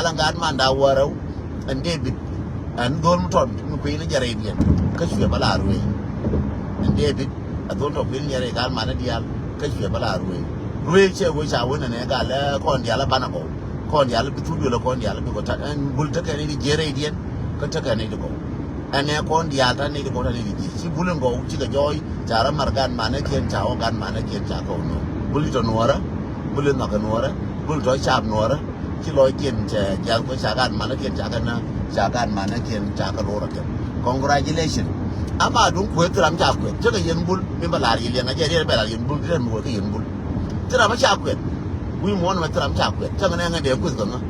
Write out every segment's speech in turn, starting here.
jalangan manda warau and David and Dormton Queen Jarabian Kashia Balarwe and David I don't know Queen Yaragan Manadial Kashia Balarwe which I win an egala Condiala Banaco Condiala Bitulo Condiala and Bultakan Jaradian Katakanadico and then Condiata need to go to she wouldn't go Chica Joy Jara Margan Manakin Chawagan Manakin Chaco Bulletin Nora Bullet Nakanora Bull Sharp Nora Kiloikin Jalko Chagan Manakin Chagana Chagan Manakin Chakarorakan. Congratulations. Ama don't quit Ram Chapquet. Take a yen bull, Mimbalari, and I get a better in bull, and work in bull. Tram Chapquet. We want with Ram Chapquet. Changan and their quizzona.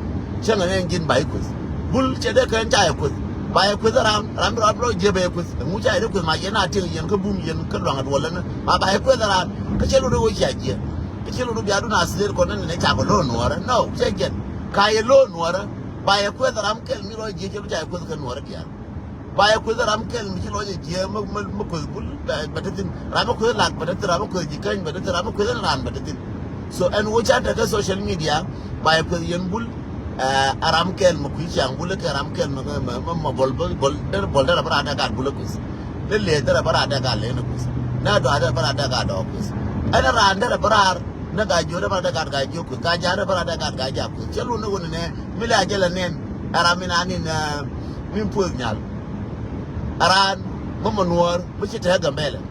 Changan engine by quiz. Bull Chedeka and Chayquit. By a quiz around Ramro Jebe quiz, and which I look with my Yenati and Kaboom Kalong at Wallen, by a quiz around Kachelo Wichia. Kachelo Biaduna still couldn't make up alone water. No, check it. Kaya loan water. By a quiz around Kel Milo Jake, which I could can work here. By a quiz around Kel Milo Jake, but it's in Ramakulak, but it's Ramakul, you can, but it's Ramakulan, but it's in. So, and which I take a social media by a Quillian bull, Aramkel, Mukishan, Bullet, Aramkel, Bolder, Baradaga, Bulacus. The later Baradaga, Lenacus. Now the other Baradaga dogs. And around the Barar. Naga Joda Baradaga Gajuk, Gajara Baradaga Gajaku, Cheluna, Mila Jelanen, Araminan in Mimpulnal. Aran, Momonor, which it had a melon.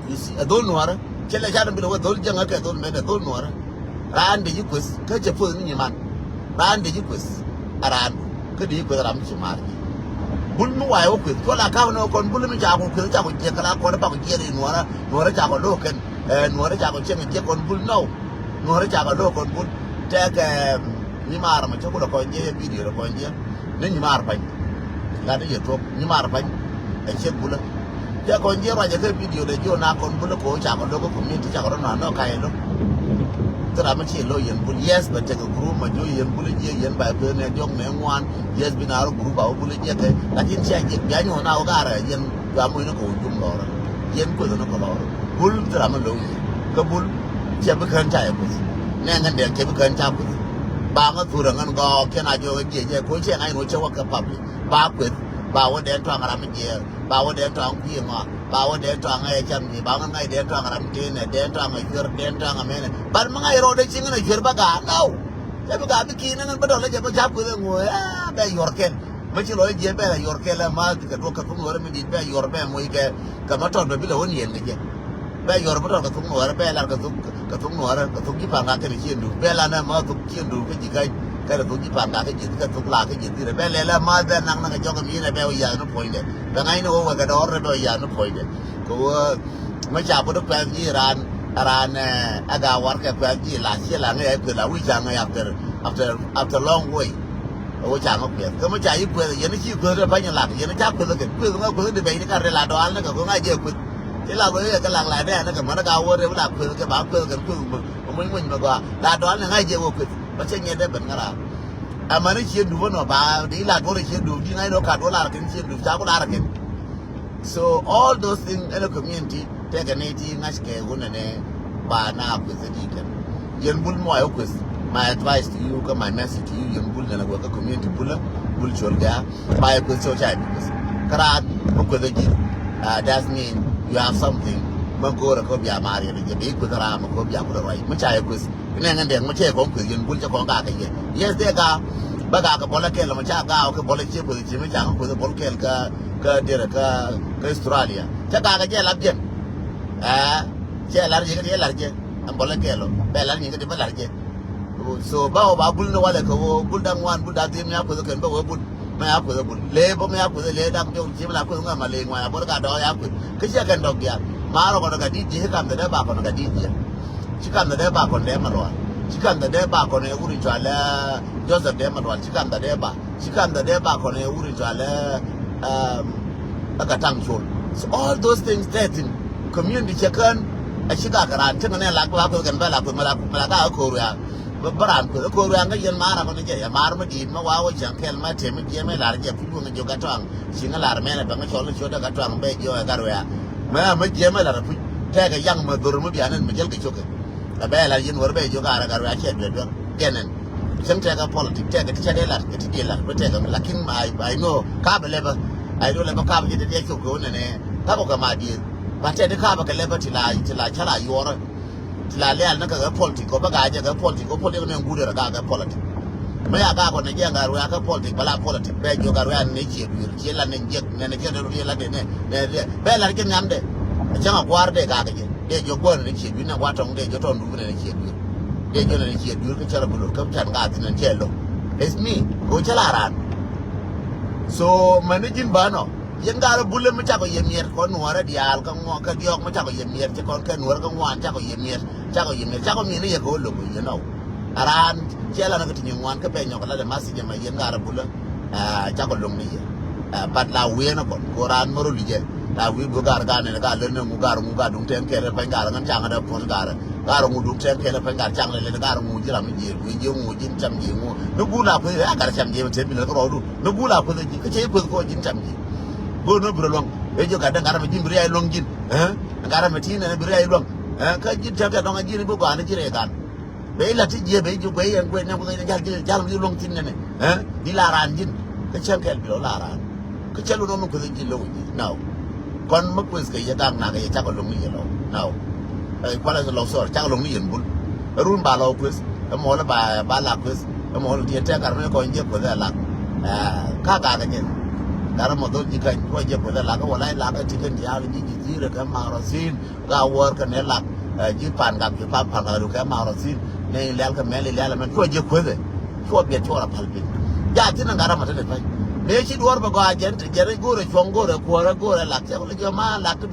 You see, a donor, Chelajan below those young don't make a donor. Ran the Yukus, catch a fool in your man. Ran the Yukus, Aran, could you put Ramshamar? Bulmu, I hope with Kola Kavano, Bulmicha, Kilta, Jakala, Quarter Jerry, Nora, Nora Lokan. Nora Jago Cheng and Jack on Bull no. Nora Jago look on Bull. Take Nimar, Machola Coinja video of Coinja. Then Nimar Pine. That is your talk, Nimar Pine, and Chef Bulla. Jack on Jera, a video that you're not on Bullaco, Jago local community, Jacarona, no Kaino. Tramachi Loyan Bull, yes, but take a group, a Julian Bullian by Bernard Young Man one, yes, been our group, our Bullian, like in Check, Daniel Naugara, Yen Gamuino, Jumora, Yen Kudanokolo. Bull Tramalo, Kabul, Jabakan Chapus, Nangan, Jabakan Chapus, Banga Turangan Go, can I go again? Coach and I know Chawaka public, back with Bower then Tang Ramadier, Bower then Tang Pima, Bower then Tang Chamni, Bangai then Tang Ramtin, then Tang a year, then Tang a minute. But my road is singing a Jerbaga, no. Jabaga Bikin and Badola Jabajap with them, by your ken. But you know, Jabella, your Kella Malt, the Rokakum, or Medit, by your bam, we get Kamaton, the Billonian again. By your brother, Katum, Bella, Katum, Katuki Panga, Bella, Matu, Kindu, Pijikai, Karatuki Panga, Katukla, Bella, Mother, Nanga, Jogam, Bell Yano pointed. Then I know what the order Yano pointed. Go, much I put a plan ran, Aga work at Pagi last year, and April, which I after long way. Which I'm up here. Come on, you put Yeniki, good about your lap, Yenaka, look at good debate, Carrella, Alna, idea with. Ela boleh kalau lagi ada nak mana kau ada pula pun ke bapa ke pun mungkin juga. Dah doan yang aja waktu macam ni ada benar. Amani sih dua no bah di lah boleh sih dua di ngai no kat dolar kan sih dua jago dolar kan. So all those things in the community take an 18 ngas ke guna ne bah na aku sedikit. Yang bul mau aku my advice to you, my message to you, yang bul nak buat community pula bul curga. Bah aku social because kerana aku lagi that mean you have something. Mangkora ko biya mari ni jabi ko tara mo ko biya ko rai macha ko inen ngende macha ko ko yin bul ja ko ga ka ye yes de ga ba ga ka bola kel macha ga ko bola che bul che macha ko bol kel ka dire ka Australia cha ga je lab jen che lar je ke lar je am bola kelo be lar ni ke de lar je so ba bul no wala ko bul dang wan bul da tim ya ko ken ba bulไม่เอาเพื่อเล่บ่ไม่เอาเพื่อเล่ดังจงชิมลาเพื่อมาเลงมาบ่ก็ดอยเอาเพื่อคือจะกันดอกยามาเราก็ก็ดีจิให้กันได้บ้าคนก็ดีจิชิกันได้บ้าคนได้มารอชิกันได้บ้าคนในอุริจาละยอดได้มารอชิกันได้บ้าคนในอุริจาละก็ตั้งชน so all those things that in community chicken ไอ้ชิกากระดานซึ่งเนี่ยลักเพื่อกันไปลักเพื่อมาก็เอาโคเรียBeran ko ko yang ga yan mara ko ne ya mar ma di ma wa jan kel ma te me je me lar je fu nga jo ga twang singa lar me na ba nga chol cho da ga twang be jo ga ro ya ma je me lar fu te ga yang ma dur mu bi anan me jel ga choke ba la yin wor be jo ga ro ya che be do kenen Some take a politics, take a chadela, get a deal, but take a lakin. I know carbon level. I don't have a carbon get a day to go in a Taboka, my dear. But take the carbon level till I tell you or till I learn a politics, or bagaja, a politics, or political and good at a politics. May I go on a young Araka politics, Bala politics, beg your Garan nature, kill and inject, and a general real Bella can yonder. A chunk of guarde gagaji. They your born in a kid, you know what on day you don't do in a kid. They don't in a kid, you can tell a good come to garden and jello. It's me, go tell Aran. So, managing Bano, Yangara Bullet Machago Yemir, Conwara, the Alcon Walker, the Machago Yemir, Chacon, work on one, Chago Yemir, Chago Mini, you go look, you know. Aran, Jella, one companion, the message in my Yangara Bullet, Chago Lumni. But now we're not going to run Morulija. We go gargan and a garden and Mugar don't take care of Pangar and Changa Pongar. Garu don't take care of Pangar Changa and Garu Mujiram, with you, Jim Chamji. No good up with Agarcham, Table Road. No good up with the Chip with Jim Chamji. Go no belong. Where you got a Garamajim Bria Longin, eh? A Garamatin and a Bria Long. Can't you check it on a Jiribu and a Jiregan? They let it ye, you way and when you long tin in it, eh? Dilaranjin, the Chankel below Lara. Kachelo no could now. Con mất quên cái đang là cái chắc có lông gì đâu nào qua là lâu rồi chắc có lông gì bún run bà lâu quên mỏ là bà lạc quên mỏ là tiền chắc cả mấy con nhớ của là lạc cá cái gì đó là một đôi chỉ cần coi nhớ của là lạc cái lạc cái chỉ cần giao gì rồi cái màu nó xin gạo work cái này lạc chỉ phản gặp chỉ phản là được cái màu nó xin này léo cái mẹ léo là mình coi nhớ của rồi coi biết cho là phản biệt giá chỉ là cái mà thế này they should work for agent, Jerry Guru, Chongora, Kora, Lama, Latu,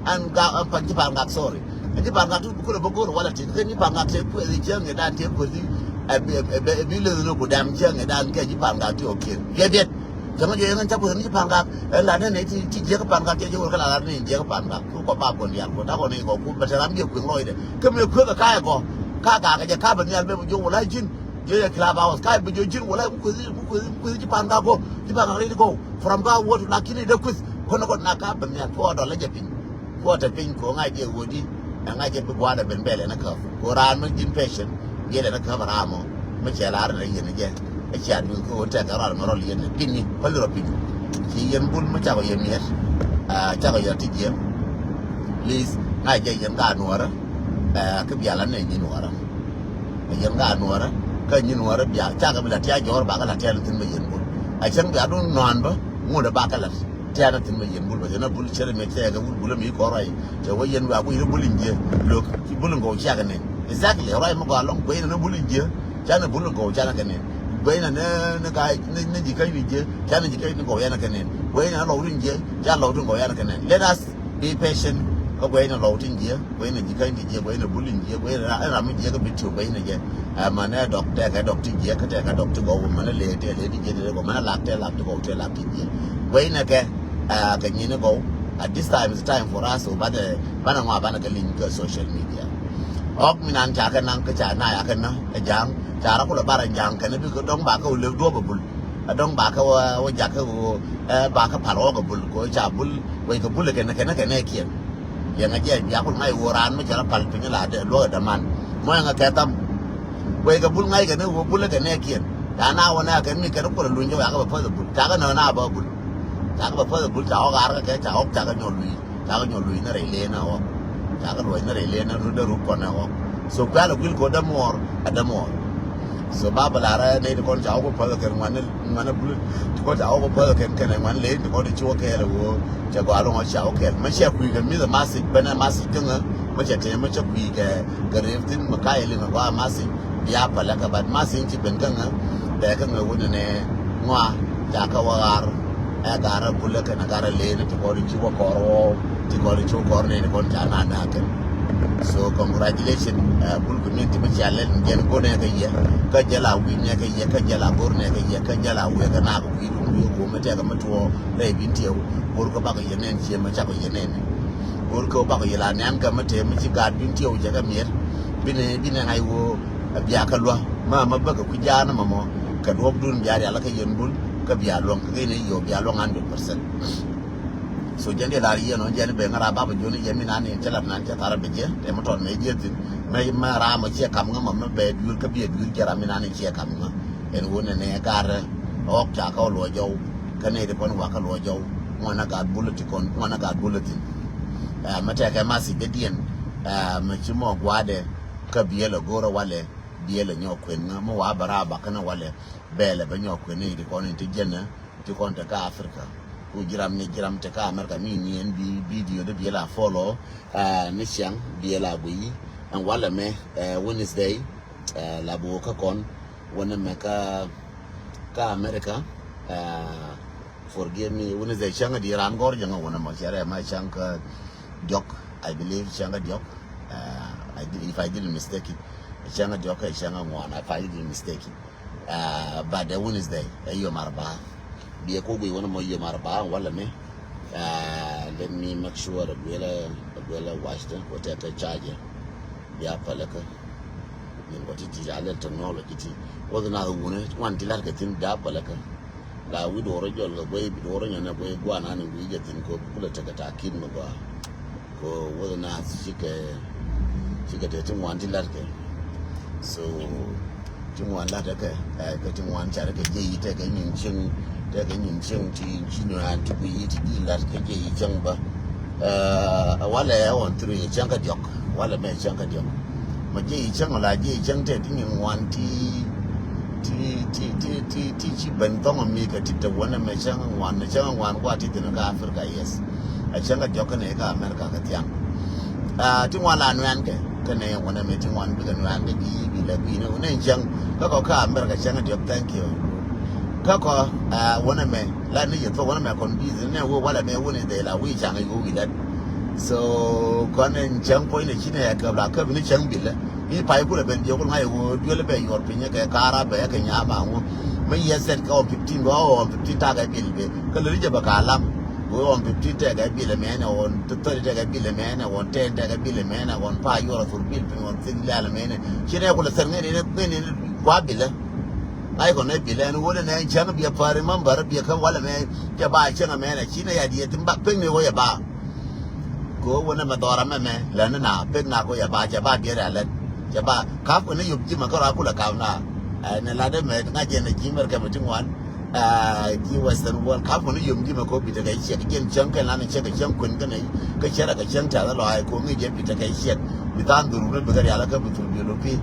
and Panjipan got sorry. And the Panga to Kurabogo, what it is, then you Panga take with the young and that take with a little damn young and then get you Panga to okay. Get it. Some of you and Tapu and Panga, and Latin, Japanga, you will have in Japanga, who pop on the Alco, but I'm your Lloyd. Come here, quick a kayago, Kaka, a carbon, you will like Jim. Club hours, Kai, but you will have with Japan go, Japan go from God what lucky the quiz, Konagot Naka, and $4 Japin. What a pink kong idea woody, and I get the water and bell and a cup. Koran, impatient, get a cover armor, Michel Arden again. A chat will go take around Moroli and Pinny, a little pin. She and Bull Machago Yemier, Chago Yatijam. Please, I get young Garnora, Kabialan and Yinwara. A young Garnora. Cái nhìn qua đó giờ chắc là bây giờ cho bạn cái là theo là tin bây giờ buồn, ai chẳng biết đâu non đó, mua được ba cái là theo là tin bây giờ buồn, bây giờ nó buồn chơi mấy cái buồn là mấy cái rồi, cho bây giờ vào bây giờ buồn gì, lúc buồn ngồi chơi cái này, exactly, rồi mà qua long bây giờ nó buồn gì, chắc là buồn ngồi chơi cái này, bây giờ nó cái nó gì cái gì, chắc là gì cái nó ngồi ăn cái này, bây giờ nó lâu gì, chắc lâu ngồi ăn cái này, let us be patient. Có quay nó lâu trên gì, quay nó chỉ cái gì, quay nó bún gì, quay nó làm cái gì cái bị chụp quay nó gì, mà nó đọc cái đọc trên gì, cái đọc trên gấu mà nó lệ cái gì đó, mà nó lạc cái gấu cái gì, quay nó cái gì nó gấu. At this time is time for us to bắt đầu ngoài cái link social media. Mình ăn chả cái năng cái chả này cái nó, cái giang, chả nó cũng là ba cái giang, cái nó bị cái đông bà cái lừa đua bự, đông bà cái giặc cái bà cái phản ô cái bự, cái chả bự, cái bự là cái này kia. Yang aja ya pun ngai uran macam apa punya lah ada luar daman. Mau yang ketam, kue kabul ngai kan, kabul kan ni kian. Tanah wana kan ni kan pun lunjau yang apa pun, jangan nana apa pun, jangan apa pun, jauh arah ke jauh jangan nyolui na rela na awak, jangan luai na rela na ruda rupa na awak. So kalau bil kau ada more. So bapa lara ni tu kau jauh apa kan mana bulu, kau jauh apa kan mana lain kau dicuak ke lalu. Jago along a show ke masih aku kan mila masih benar masih tengah macam macam aku ke reftin makai lima gua masih dia apa lah kabar masih ci bengkang dah kan ngawun ne ngwa jaga war agara bulan kan agara lain tu kau dicuba koro tu kau dicuba koro ni kau jangan nak kan so congratulations bul community macam lain jangan kau ni ke jala win ke jala bor ni ke jala we kan aku ko macam ke matuo lei bintiau ko ba ko yenen che ma cha ko yenen ko ba ko yela nan ka mate mi ci gad bintiau je ka mier bine hay wo biya ka lwa ma ba ka ku jana ma mo ka dob dun jari ala ka yen bul ka biya long ka ne yo biya long 100% so jende la ye no jende be ngara baba joni yemi nani chala nan cha tara beje te mo ton me je tin me ma ra ma che kam ngam ma be dur ka bi dur jara mi nani che kam ma en wona ne gar ok cha ka lo jo ka ne de kon wa ka lo jo ngona ga bulletin kon ngona ga bulletin mata ka ma si bedien ma chi mo gwade ka biela goro wale biela nyokwen mo wa baraba kana wale bele be nyokwen ni kon ti jena ti kon ta ka Africa ku jiram ni jiram te ka America ni en bi video de biela follow ni siang biela bui an wala me Wednesday la bo ka kon wona me ka America forgive me Wednesday changa di ran gor janga wona mo chere ma changa Diok, I believe Shanga Diok. If I didn't mistake it, Shanga Diok is Shanga one. If I didn't mistake it, but the Wednesday, you marba. Be a cool one more you marba. Walla me. Let me make sure that we'll watch them. Whatever charger, the apalaka. What it is, I let them know like it was another one till I get in the apalaka. La we do original way, be orange and a way, go on and we get in go pull a take a kid no go. Ko whether not she get one till that so one latter getting one charity take a ching to know and to be eating that jumba while I want through a chunk of jock while I made chunk of jock but jay chunk like jay chunk in one tea bentong on me got it the one and chang one what it in Africa yes a changa jokan eka America katiang ting wala nwan ke kane wona me ting wan bigan wan de bi la bi no ne chang ka America changa job thank you ka ko wona me la ni yeto wona me kon bi ne wo wala me wona de la wi changa go wi that so konen chang point ne chine ya ka la ka bi ni chang bi la ni pai ku le ben je ko ngai wo du le be yor pinya ke kara be ke nya ma wo me yeset ka 15 go 15 ta ga bil be ka le je ba ka lam we on 50 take a bill man on 30 take a bill man on 10 take a bill man on 5 euro for bill on thing la man chine ko le serngene ne kwa bill ai ko ne bill en wona ne changa bi pa remember bi ka wala me ke ba changa me ne chine ya di tin ba pe ne wo ya ba ko wona ma dora me la na pe na ko ya ba ja ba bi ra le ja ba ka ko ne yub ji ma ko ra ku la ka na ne la de me nga je ne ji mer ka mutin wan ki Western World Cup wani yumji ma ko bita kai shi kin can kai nan ce ka can kun kana ka shara ka can ta zalo ai ko ngi je bita kai shi bitan duru ne bigar ya la ka bitu bilopi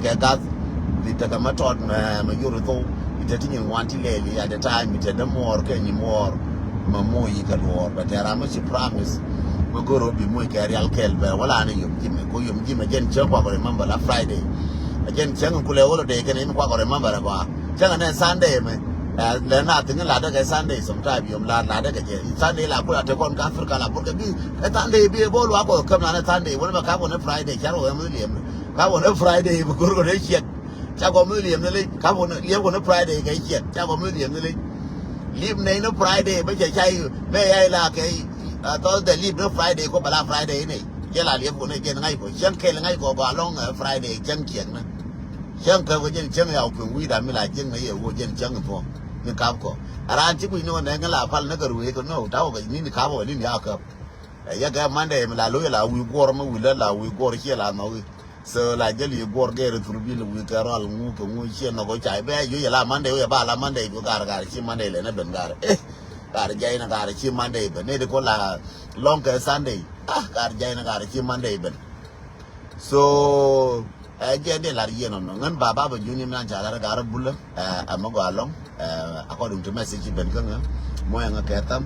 ka gas bita ka matod ma yoro to bita tin wanti leli at the time bita da more ka ni more ma moyi ka dor but era ma shi promise ma goro bi moyi ka real kel ba wala ne yumji me ko yumji ma jen che ko remember la Friday again can kule wolo de kan ni ko remember ba chẳng hạn Sunday mà lần nào tính là cái Sunday sometimes yom là cái gì Sunday là cũng là con cá Africa là cái cái Sunday bia bố loa của cơm là Sunday vẫn là cá còn Friday chắc rồi mới liềm cá còn Friday mà cũng còn đấy chuyện chắc còn mới liềm lên cá còn liềm còn Friday cái chuyện chắc còn mới liềm lên liềm này nó Friday bây giờ chay bây giờ là cái tôi để liềm nó Friday có phải là Friday này cái là liềm của này cái ngay của chẳng cái là ngay của bà long Friday chẳng chuyện nữa chẳng cơ có dân chẳng học cùng quý đam lại chẳng này ở dân chẳng thôi nên cao có anh chỉ quý nó này cái là phật nó cái ruồi con nó tao cái ní cao rồi ní nhà cơ ya cái Monday mà là lối là quý qua mà quý là quý qua kia là nó sờ là cái gì qua cái rồi tụi mình quý cái rồi ngu cũng ngu kia nó có chạy bé dưới là Monday ya ba là Monday có cả chi Monday là nó bền cả dây nó cả chi Monday bền nên có là long cái Sunday cả dây nó cả chi Monday bền so again de la rieno no ngan baba ba juni man jala ga rabula amago along according to message ben kan mo nga ketam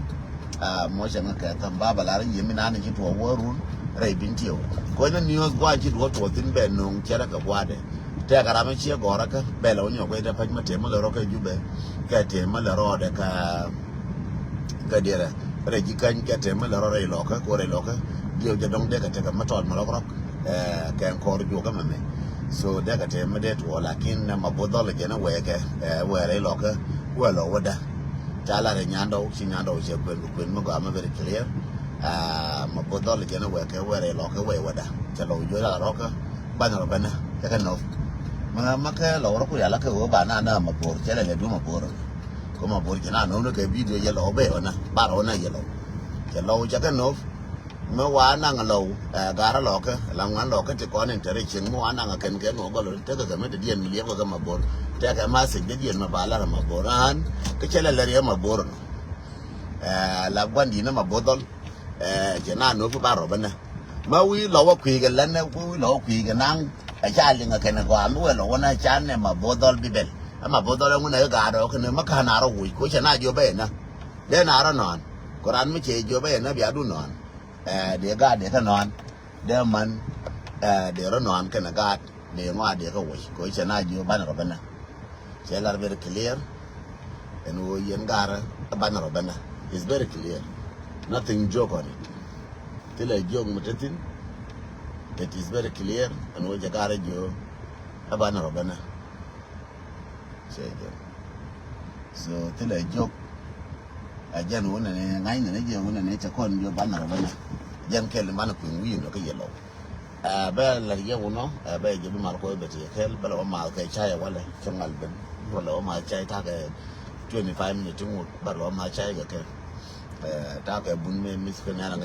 mo nga ketam baba la yemi na ni to worun rai bintio ko na news gwa ji do to tin ben no kera ka gwade te ga rama chi gora ka bela onyo ko da pajma te mala ro ka jube ka te mala ro de ka dira re ji kan ka te mala ro re lo ka ko re lo ka dio ja dong de ka te ka maton mala ro ka ko ro ka me so daga te mede to lakin na mabodol je na weke were loka welo wada tala re nyando si nyando je kwen mo ga ma very clear mabodol je na weke were loka we wada chalo yo la roka bana bana ya kan no ma ka lo ro ku ya la ka go bana na mabor chele le du mabor ko mabor je na no ke video ye lo be ona ba ro na ye lo จะเราจะกันนบเมื่อวานนั่งเราการะหลอกหลังวันหลอกจะก่อนเนี่ยจะได้เชียงเมื่อวานนั่งกันหนูก็เลยถ้าเกิดไม่ได้เรียนมีเลี้ยงก็มาบนแต่แกมาสิ่งที่เรียนมาบาลามาบรันก็เชื่อเลยเรียนมาบนแล้ววันดีนะมาบดจะน่าหนูผู้บ้ารบนะเมื่อวิเราว่าคุยกันแล้วนะวิเราคุยกันนั่งไอ้ชาลิงกันนะกว่าเมื่อเราวันนั้นชาเนี่ยมาบดบิเบลมาบดแล้วมันเออการเราคือเนี่ยมันขนาดเราหุยคุยชนะอยู่ไปนะเดี๋ยวนารนอนกุรันไม่เชื่ออยู่ไปนะเบียดูนอนเดี๋ยวก็เดี๋ยวก็นอนเดี๋ยวมันเดี๋ยวเรานอนกันนะก็เดี๋ยวว่าเดี๋ยวก็หุยคุยชนะอยู่บ้านเราเป็นนะเชื่อเรา very clear and weยังการบ้านเราเป็นนะ it's very clear nothing joke on it till I joke mutetin it is very clear and we just got you abana robana so till I joke ajan wona ne ngai ne je wona ne chakon yo bana robana jan kel man ku wi no ke yelo ba la ye wono ba je bi mal ko be te kel ba lo mal ke chai wala chongal ben wala o mal chai ta ke 25 minutes ngut ba lo mal chai ke ta ke bun me mis ke na